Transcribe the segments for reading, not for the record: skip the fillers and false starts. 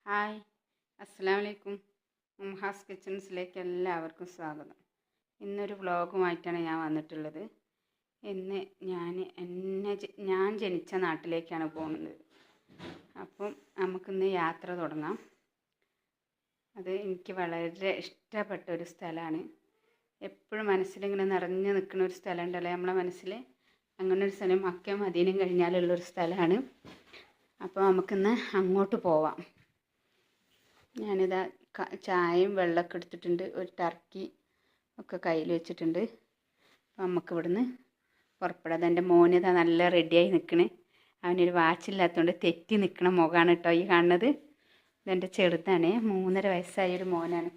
Hi, അസ്സലാമു അലൈക്കും. മുംഹാസ് കിച്ചൺസിലേക്ക് എല്ലാവർക്കും സ്വാഗതം. ഇന്നൊരു വ്ളോഗുമായിട്ടാണ് ഞാൻ വന്നിട്ടുള്ളത്. ഇന്ന് ഞാൻ ജനിച്ച നാട്ടിലേക്കാണ് പോകുന്നത്. അപ്പം നമുക്കിന്ന് യാത്ര തുടങ്ങാം. അത് എനിക്ക് വളരെ ഇഷ്ടപ്പെട്ട ഒരു സ്ഥലമാണ്. എപ്പോഴും മനസ്സിലിങ്ങനെ നിറഞ്ഞു നിൽക്കുന്ന ഒരു സ്ഥലം ഉണ്ടല്ലോ നമ്മളെ മനസ്സിൽ. അങ്ങനെ ഒരു സ്ഥലം മക്കയും മദീനയും കഴിഞ്ഞാലുള്ളൊരു സ്ഥലമാണ്. അപ്പോൾ നമുക്കിന്ന് അങ്ങോട്ട് പോവാം. ഞാനിതാ ചായയും വെള്ളമൊക്കെ എടുത്തിട്ടുണ്ട്, ഒരു ടർക്കി ഒക്കെ കയ്യിൽ വെച്ചിട്ടുണ്ട്. അപ്പം നമുക്ക് ഇവിടുന്ന് പുറപ്പെടാം. എൻ്റെ മോനിതാ നല്ല റെഡിയായി നിൽക്കണേ. അവനൊരു വാച്ചില്ലാത്തതുകൊണ്ട് തെറ്റി നിൽക്കണ മുഖമാണ് കേട്ടോ ഈ കാണുന്നത്. ഇതെൻ്റെ ചെറുതാണ്, 3.5 വയസ്സായൊരു മോനാണ്.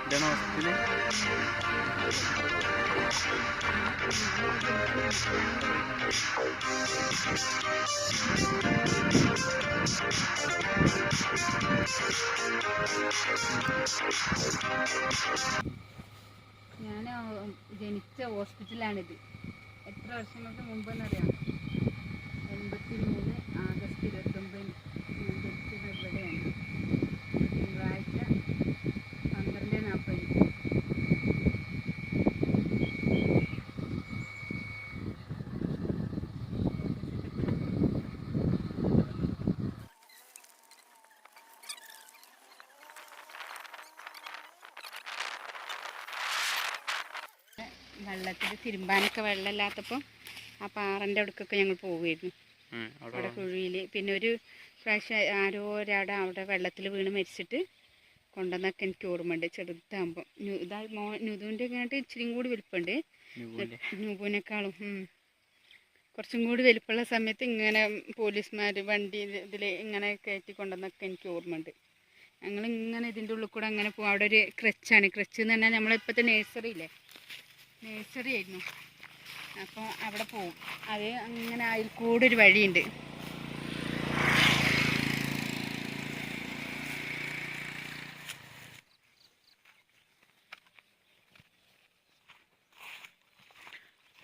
ഇതാണ് ഹോസ്പിറ്റല്. ഞാൻ ജനിച്ച ഹോസ്പിറ്റലാണിത്. എത്ര വർഷങ്ങൾക്ക് മുമ്പെന്നറിയാം? 83 ആഗസ്റ്റ് 29 ഞാൻ ജനിച്ചത് ഇവിടെയാണ്. തിങ്കളാഴ്ച 12:40. വെള്ളത്തിൽ തിരുമ്പാനൊക്കെ വെള്ളമില്ലാത്തപ്പോൾ ആ പാറൻ്റെ അടുക്കൊക്കെ ഞങ്ങൾ പോവുമായിരുന്നു. അവിടെ കുഴിയിൽ. പിന്നെ ഒരു പ്രാവശ്യം ആരോ ഒരാടെ അവിടെ വെള്ളത്തിൽ വീണ് മരിച്ചിട്ട് കൊണ്ടുവന്നൊക്കെ എനിക്ക് ഓർമ്മയുണ്ട്. ചെറുതാകുമ്പം നുതുവിൻ്റെ കഴിഞ്ഞിട്ട് ഇച്ചിരി കൂടി വലിപ്പമുണ്ട്, നുബുവിനേക്കാളും കുറച്ചും കൂടി വലിപ്പമുള്ള സമയത്ത് ഇങ്ങനെ പോലീസുമാർ വണ്ടി ഇതിൽ ഇങ്ങനെ കയറ്റി കൊണ്ടുവന്നൊക്കെ എനിക്ക് ഓർമ്മയുണ്ട്. ഞങ്ങളിങ്ങനെ ഇതിൻ്റെ ഉള്ളിൽ കൂടെ അങ്ങനെ പോകും. അവിടെ ഒരു ക്രച്ചാണ്. ക്രച്ച് എന്ന് പറഞ്ഞാൽ നമ്മളിപ്പോഴത്തെ നേഴ്സറിയില്ലേ, നേഴ്സറി ആയിരുന്നു. അപ്പോൾ അവിടെ പോവും. അത് അങ്ങനെ അതിൽ കൂടെ ഒരു വഴിയുണ്ട്.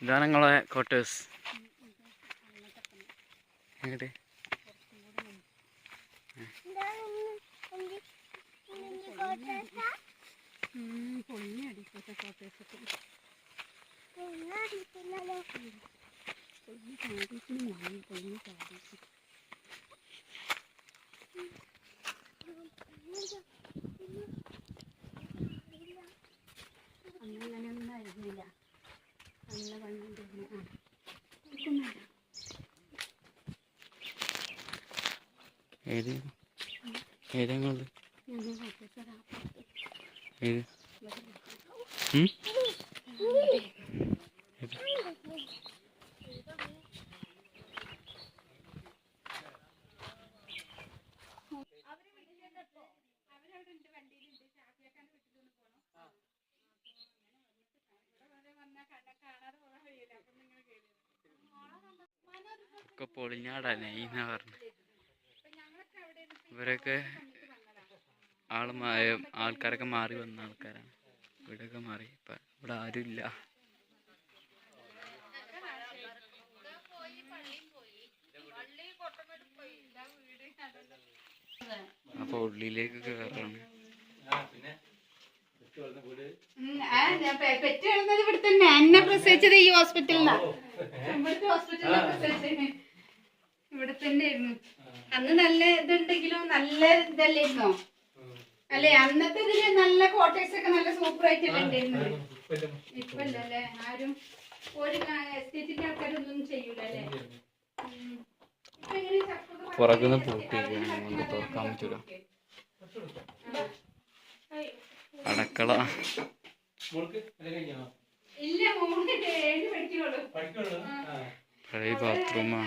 ഇതാണ് നിങ്ങളെ ക്വാർട്ടേഴ്സ്. എങ്ങോട്ട് പൊളിഞ്ഞടിക്കത്തെ ക്വാർട്ടേഴ്സൊക്കെ അങ്ങനെയൊന്നും ആയിരുന്നില്ല. നല്ല ഭംഗിയുണ്ടായിരുന്നു. ഏത് ഏതെങ്കിലും ഞങ്ങൾ കോട്ടേഴ്സ് ഒരാ ഏത് ഒക്കെ പൊളിഞ്ഞാടാനെ ഈന്നാ പറഞ്ഞു. ഇവരൊക്കെ ആൾക്കാരൊക്കെ മാറി വന്ന ആൾക്കാരാണ്. ഇവിടെയൊക്കെ മാറി ഇപ്പം ഇവിടെ ആരുമില്ല. അപ്പൊ ഉള്ളിലേക്ക് കയറണം. പെറ്റ് കിടന്നത് ഇവിടെ തന്നെ. എന്നെ പ്രസവിച്ചത് ഈ ഹോസ്പിറ്റലിലാ. ഇവിടുത്തെ ഹോസ്പിറ്റലിലാ പ്രസവിച്ചത്. ഇവിടെ തന്നെ ആയിരുന്നു. അന്ന് നല്ല ഇതുണ്ടെങ്കിലും നല്ല ഇതല്ലായിരുന്നോ? അല്ലെ അന്നത്തെ ഇതില് നല്ല ക്വാർട്ടേഴ്സ് ഒക്കെ നല്ല സൂപ്പർ ആയിട്ടല്ലേ ഉണ്ടായിരുന്നത്. ഇപ്പൊ അല്ലേ ആരും ഒരു എസ്റ്റേറ്റിന്റെ ആൾക്കാരൊന്നും ചെയ്യൂല അല്ലേ. പുറകുന്ന് പൂട്ടിയിരിക്കുകയാണ്, തുറക്കാൻ പറ്റൂല. അടക്കള പഴയ ബാത്റൂമാ,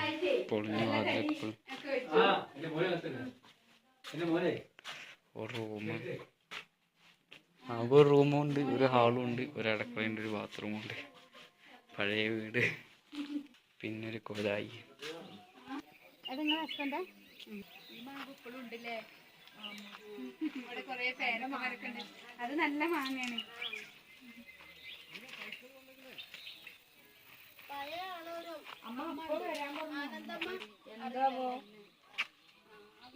പൊളിഞ്ഞ വാതിലൊക്കെ. ഒരു റൂമ്, ഒരു റൂമുണ്ട്, ഒരു ഹാളും ഉണ്ട്, ഒരു അടക്കളയുണ്ട്, ഒരു ബാത്റൂമുണ്ട്. പഴയ വീട്. പിന്നെ ഒരു കൊലായി. അത് നല്ല മാങ്ങയാണ്.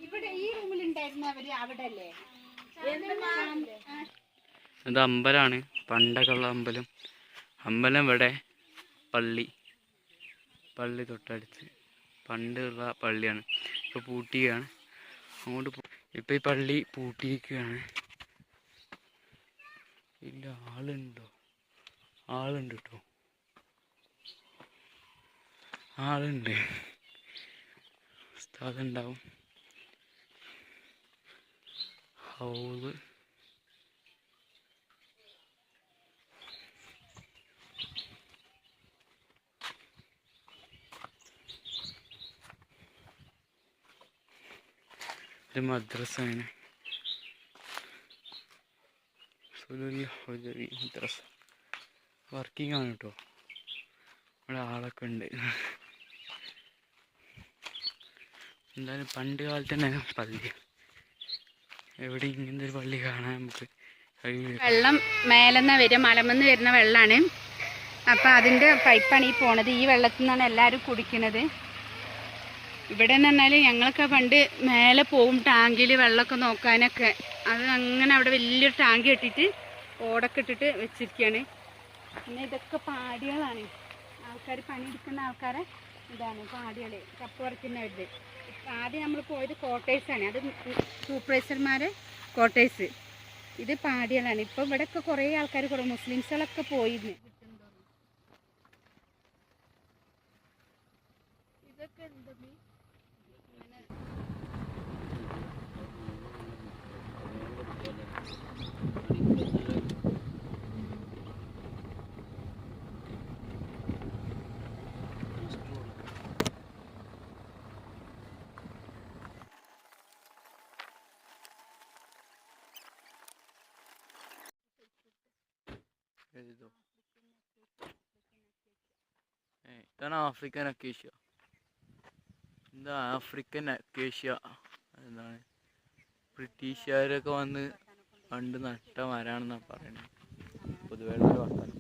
ഇവിടെ ഈ റൂമിലുണ്ടായിരുന്നവര് അവിടെ അല്ലേ? ഇത് അമ്പലമാണ്, പണ്ടൊക്കെ ഉള്ള അമ്പലം. അമ്പലം ഇവിടെ, പള്ളി തൊട്ടടുത്ത് പണ്ടുള്ള പള്ളിയാണ്. ഇപ്പോൾ പൂട്ടിയാണ്. അങ്ങോട്ട് ഇപ്പം ഈ പള്ളി പൂട്ടിയിരിക്കുകയാണ്. ഇല്ല, ആളുണ്ട് കേട്ടോ, ആളുണ്ട്. സ്ഥലം ഉണ്ടാവും. ഹൗസ് ഇത് മദ്രസയാണ്. മദ്രസ വർക്കിംഗ് ആണ് കേട്ടോ. ഇവിടെ ആളൊക്കെ ഉണ്ട്. എന്തായാലും പണ്ട് കാലത്ത് തന്നെ പള്ളി. എവിടെ ഇങ്ങനത്തെ ഒരു പള്ളി കാണാൻ നമുക്ക് കഴിയില്ല. വെള്ളം മേലെന്ന് വരും, മലമെന്ന് വരുന്ന വെള്ളമാണ്. അപ്പം അതിൻ്റെ പൈപ്പാണ് ഈ പോണത്. ഈ വെള്ളത്തിൽ നിന്നാണ് എല്ലാവരും കുടിക്കുന്നത്. ഇവിടെ എന്ന് പറഞ്ഞാൽ ഞങ്ങളൊക്കെ പണ്ട് മേലെ പോവും ടാങ്കിൽ വെള്ളമൊക്കെ നോക്കാനൊക്കെ. അത് അങ്ങനെ അവിടെ വലിയൊരു ടാങ്ക് കെട്ടിയിട്ട് ഓടൊക്കെ ഇട്ടിട്ട് വെച്ചിരിക്കുകയാണ്. പിന്നെ ഇതൊക്കെ പാടികളാണ്. ആൾക്കാർ പണിയെടുക്കുന്ന ആൾക്കാരെ ഇതാണ് പാടികൾ, കപ്പ് പറിക്കുന്നവരുത്. ആദ്യം നമ്മൾ പോയത് ക്വാർട്ടേഴ്സാണ്. അത് സൂപ്പർവൈസർമാരെ ക്വാർട്ടേഴ്സ്. ഇത് പാടികളാണ്. ഇപ്പം ഇവിടെയൊക്കെ കുറേ ആൾക്കാർ, കുറേ മുസ്ലിംസുകളൊക്കെ പോയിരുന്നു. ഇതൊക്കെ എന്താ ഇതാണ് ആഫ്രിക്കൻ അക്കേഷ്യ. എന്താ ആഫ്രിക്കൻ അക്കേഷ്യ എന്താണ്? ബ്രിട്ടീഷുകാരൊക്കെ വന്ന് പണ്ട് നട്ട മരാണെന്നാണ് പറയുന്നത്. പൊതുവേ വർത്തമാനം.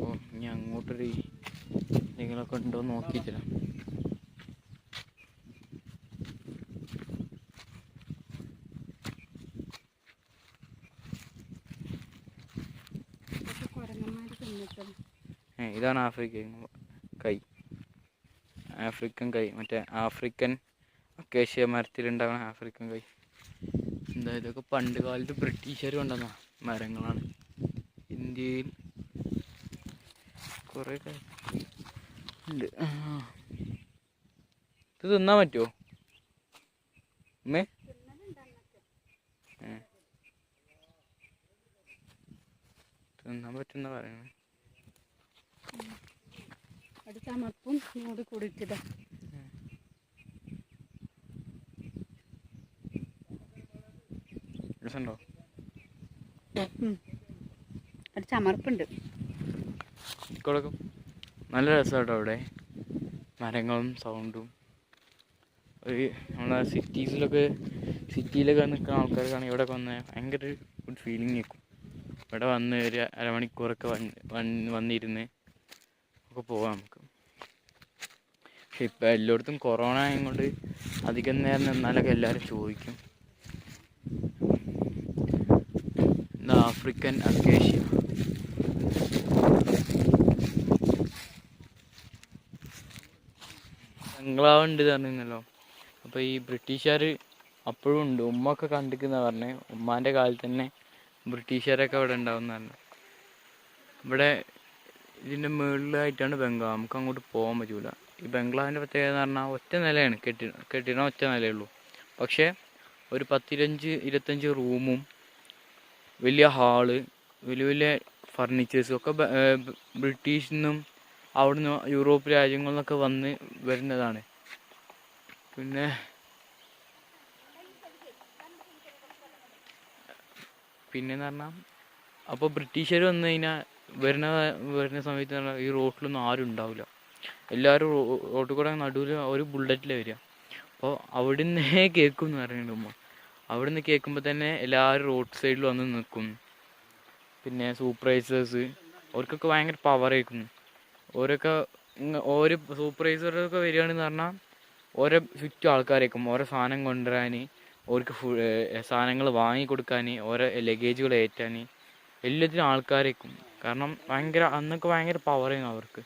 ഓ, ഇനി അങ്ങോട്ടൊരു എന്തെങ്കിലുമൊക്കെ ഉണ്ടോ നോക്കിത്തരാം. ഇതാണ് ആഫ്രിക്കൻ കൈ, മറ്റേ ആഫ്രിക്കൻ അക്കേഷ്യ മരത്തിലുണ്ടാകുന്ന ആഫ്രിക്കൻ കൈ. എന്താ ഇതൊക്കെ പണ്ട് കാലത്ത് ബ്രിട്ടീഷുകാർ കൊണ്ടുവന്ന മരങ്ങളാണ്. ഇന്ത്യയിൽ കുറേ ഉണ്ട്. ഇത് തിന്നാൻ പറ്റുമോ അമ്മേ? തിന്നാൻ പറ്റുന്ന പറയുന്നത്. അത് ചമർപ്പും കൂടി കൂടിയിട്ടില്ല. രസമുണ്ടോ? അത് ചമർപ്പുണ്ട്. കൊടുക്കും. നല്ല രസമാട്ടോ അവിടെ, മരങ്ങളും സൗണ്ടും. ഒരു നമ്മളെ സിറ്റിയിലൊക്കെ നിൽക്കുന്ന ആൾക്കാർക്കാണെങ്കിൽ ഇവിടെ വന്ന് ഭയങ്കര ഗുഡ് ഫീലിംഗ് നിൽക്കും. ഇവിടെ വന്ന് ഒരു അരമണിക്കൂറൊക്കെ വന്നിരുന്ന് ഒക്കെ പോവാം നമുക്ക്. പക്ഷെ ഇപ്പം എല്ലായിടത്തും കൊറോണ ആയതുകൊണ്ട് അധികം നേരം നിന്നാലൊക്കെ എല്ലാവരും ചോദിക്കും എന്താ ആഫ്രിക്കൻ അക്കേഷ്യ. ബംഗ്ലാവ് ഉണ്ട് പറഞ്ഞിരുന്നല്ലോ. അപ്പോൾ ഈ ബ്രിട്ടീഷുകാർ അപ്പോഴും ഉണ്ട്. ഉമ്മ ഒക്കെ കണ്ടിരിക്കുന്ന പറഞ്ഞത്. ഉമ്മാൻ്റെ കാലത്ത് തന്നെ ബ്രിട്ടീഷുകാരൊക്കെ ഇവിടെ ഉണ്ടാവുന്നതാണ്. ഇവിടെ ഇതിൻ്റെ മുകളിലായിട്ടാണ് ബംഗ്ലാവ്. നമുക്ക് അങ്ങോട്ട് പോകാൻ പറ്റൂല. ഈ ബംഗ്ലാവിൻ്റെ പ്രത്യേകത എന്ന് പറഞ്ഞാൽ ഒറ്റ നിലയാണ്, കെട്ടിടം ഒറ്റ നിലയുള്ളൂ. പക്ഷേ ഒരു 10-25 റൂമും വലിയ ഹാള്, വലിയ വലിയ ഫർണിച്ചേഴ്സും ഒക്കെ ബ്രിട്ടീഷിൽ നിന്നും അവിടുന്ന് യൂറോപ്പ് രാജ്യങ്ങളിൽ നിന്നൊക്കെ വന്ന് വരുന്നതാണ്. പിന്നെന്ന് പറഞ്ഞാൽ അപ്പോൾ ബ്രിട്ടീഷുകാർ വന്നു കഴിഞ്ഞാൽ വരുന്ന സമയത്ത് പറഞ്ഞാൽ ഈ റോട്ടിലൊന്നും ആരും ഉണ്ടാവില്ല. എല്ലാവരും റോട്ടിൽ കൂടെ നടുവിൽ ഒരു ബുള്ളറ്റിൽ വരിക. അപ്പോൾ അവിടുന്ന് കേൾക്കും എന്ന് പറയുന്നുണ്ട് ഉമ്മ. അവിടുന്ന് കേൾക്കുമ്പോൾ തന്നെ എല്ലാവരും റോഡ് സൈഡിൽ വന്ന് നിൽക്കും. പിന്നെ സൂപ്പർവൈസേഴ്സ് അവർക്കൊക്കെ ഭയങ്കര പവറായിരിക്കും. ഓരോ സൂപ്പർവൈസറൊക്കെ വരികയാണെന്ന് പറഞ്ഞാൽ ഓരോ ചുറ്റും ആൾക്കാരായിരിക്കും. ഓരോ സാധനം കൊണ്ടുവരാൻ, അവർക്ക് സാധനങ്ങൾ വാങ്ങിക്കൊടുക്കാൻ, ഓരോ ലഗേജുകൾ ഏറ്റാൻ, എല്ലാത്തിനും ആൾക്കാരായിരിക്കും. കാരണം അന്നൊക്കെ ഭയങ്കര പവറായിരുന്നു അവർക്ക്.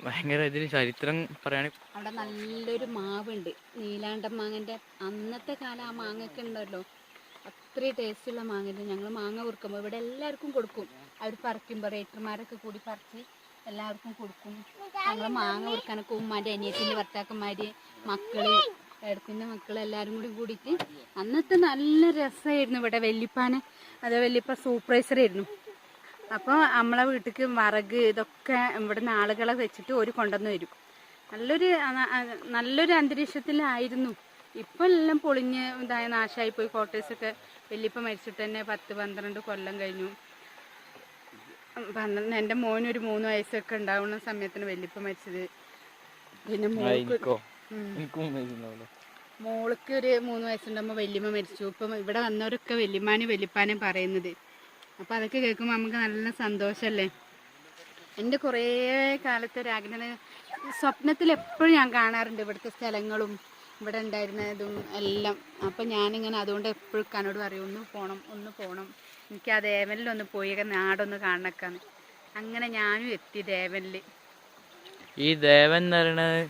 ഭയങ്കര ഇതിന് ചരിത്രം പറയുകയാണെങ്കിൽ അവിടെ നല്ലൊരു മാവുണ്ട്, നീലാണ്ടൻ മാങ്ങൻ്റെ. അന്നത്തെ കാലം ആ മാങ്ങയൊക്കെ ഉണ്ടല്ലോ, അത്രയും ടേസ്റ്റുള്ള മാങ്ങ. ഞങ്ങൾ മാങ്ങ കൊടുക്കുമ്പോൾ ഇവിടെ എല്ലാവർക്കും കൊടുക്കും. അവർ പറിക്കുമ്പോൾ റേറ്റർമാരൊക്കെ കൂടി പറിച്ച് എല്ലാവർക്കും കൊടുക്കും. ഞങ്ങൾ മാങ്ങ കൊടുക്കാനൊക്കെ ഉമ്മാൻ്റെ അനിയത്തിൻ്റെ ഭർത്താക്കന്മാർ, മക്കള്, ഏടത്തിൻ്റെ മക്കൾ എല്ലാവരും കൂടിയിട്ട് അന്നത്തെ നല്ല രസമായിരുന്നു. ഇവിടെ വല്യപ്പാനെ, വല്യപ്പ സൂപ്പർവൈസറായിരുന്നു. അപ്പോൾ നമ്മളെ വീട്ടിലേക്ക് വിറക് ഇതൊക്കെ ഇവിടുന്ന് ആളുകളെ വെച്ചിട്ട് ഒരു കൊണ്ടുവന്ന് വരും. നല്ലൊരു അന്തരീക്ഷത്തിലായിരുന്നു. ഇപ്പം എല്ലാം പൊളിഞ്ഞ് നാശമായിപ്പോയി. ക്വാർട്ടേഴ്സൊക്കെ വല്യപ്പ മരിച്ചിട്ട് തന്നെ 10-12 കൊല്ലം കഴിഞ്ഞു. എൻ്റെ മോനൊരു 3 വയസ്സൊക്കെ ഉണ്ടാവുന്ന സമയത്തിന് വല്യപ്പ മരിച്ചത്. പിന്നെ മോൾക്ക് ഒരു 3 വയസ്സുണ്ടാകുമ്പോൾ വല്യമ്മ മരിച്ചു. ഇപ്പം ഇവിടെ വന്നവരൊക്കെ വല്യപ്പാനെയും പറയുന്നത്. അപ്പം അതൊക്കെ കേൾക്കുമ്പോൾ നമുക്ക് നല്ല സന്തോഷമല്ലേ. എൻ്റെ കുറേ കാലത്തെ ഒരു ആഗ്രഹം, സ്വപ്നത്തിൽ എപ്പോഴും ഞാൻ കാണാറുണ്ട് ഇവിടുത്തെ സ്ഥലങ്ങളും ഇവിടെ ഉണ്ടായിരുന്നതും എല്ലാം. അപ്പം ഞാനിങ്ങനെ അതുകൊണ്ട് എപ്പോഴും കനോട് പറയും ഒന്ന് പോകണം എനിക്ക് ആ ദേവനിലൊന്ന് പോയി നാടൊന്ന് കാണക്കാന്ന്. അങ്ങനെ ഞാനും എത്തി ദേവനിൽ. ഈ ദേവൻ എന്ന് പറയുന്നത്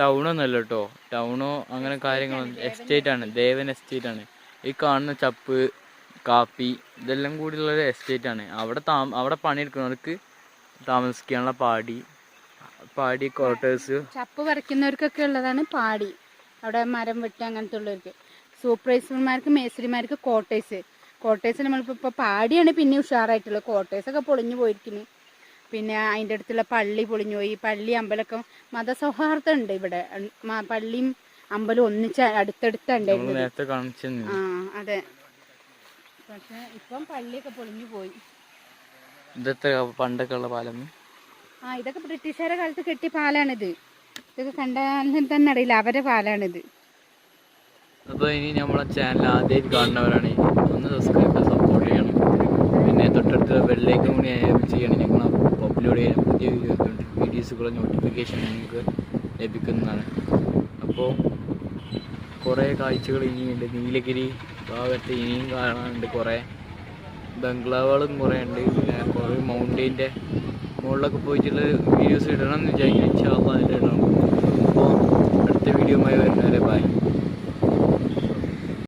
ടൗണൊന്നുമല്ല കേട്ടോ. ടൗണോ അങ്ങനെ കാര്യങ്ങളൊന്നും, എസ്റ്റേറ്റാണ്. ദേവൻ എസ്റ്റേറ്റാണ്. ഈ കാണുന്ന ചപ്പ്, കാപ്പി ഇതെല്ലാം കൂടിയുള്ളൊരു എസ്റ്റേറ്റാണ്. അവിടെ പണിയെടുക്കുന്നവർക്ക് താമസിക്കാനുള്ള പാടി ക്വാർട്ടേഴ്സ്. ചപ്പ് പറിക്കുന്നവർക്കൊക്കെ ഉള്ളതാണ് പാടി. അവിടെ മരം വെട്ട് അങ്ങനത്തെ ഉള്ളവർക്ക്. സൂപ്പർവൈസർമാർക്ക്, മേസ്ത്രിമാർക്ക് ക്വാർട്ടേഴ്സ് നമ്മളിപ്പോൾ പാടിയാണ് പിന്നെ ഉഷാറായിട്ടുള്ളത്. ക്വാർട്ടേഴ്സൊക്കെ പൊളിഞ്ഞു പോയിരിക്കുന്നു. പിന്നെ അതിൻ്റെ അടുത്തുള്ള പള്ളി പൊളിഞ്ഞു പോയി. പള്ളി അമ്പലമൊക്കെ മതസൗഹാർദ്ദം ഉണ്ട് ഇവിടെ. പള്ളിയും അമ്പലവും ഒന്നിച്ച് അടുത്തടുത്തുണ്ടായിരുന്നു. അതെ. പക്ഷെ ഇപ്പം പള്ളിയൊക്കെ പൊളിഞ്ഞു പോയി. ഇതൊക്കെ പണ്ടൊക്കെ ഉള്ള പാലം. ഇതൊക്കെ ബ്രിട്ടീഷുകാരുടെ കാലത്ത് കെട്ടിയ പാലാണിത്. ഇതൊക്കെ കണ്ടാലും തന്നെ അറിയില്ല, അവരെ പാലാണിത്. അപ്പോൾ ഇനി നമ്മളെ ചാനൽ ആദ്യമായിട്ട് കാണുന്നവരാണ് ഒന്ന് സബ്സ്ക്രൈബ് സപ്പോർട്ട് ചെയ്യണം. പിന്നെ തൊട്ടടുത്ത് ബെല്ലൈക്കൺ കൂടി എനേബിൾ ചെയ്യണം. ഞങ്ങൾ അപ്ലോഡ് ചെയ്യുന്ന പുതിയ വീഡിയോസുകളുടെ നോട്ടിഫിക്കേഷൻ നിങ്ങൾക്ക് ലഭിക്കുന്നതാണ്. അപ്പോൾ കുറേ കാഴ്ചകൾ ഇനിയുണ്ട്. നീലഗിരി ഭാഗത്ത് ഇനിയും കാണാനുണ്ട്. കുറേ ബംഗ്ലാവുകളും കുറേ ഉണ്ട്. പിന്നെ കുറേ മൗണ്ടെയിൻ്റെ മുകളിലൊക്കെ പോയിട്ടുള്ള വീഡിയോസ് ഇടണം എന്ന് വിചാരിക്കും. ഇൻഷാ അല്ലാഹ് അതിൽ ഇടണം. അപ്പോൾ അടുത്ത വീഡിയോയുമായി വരുന്നവരെ ബൈ.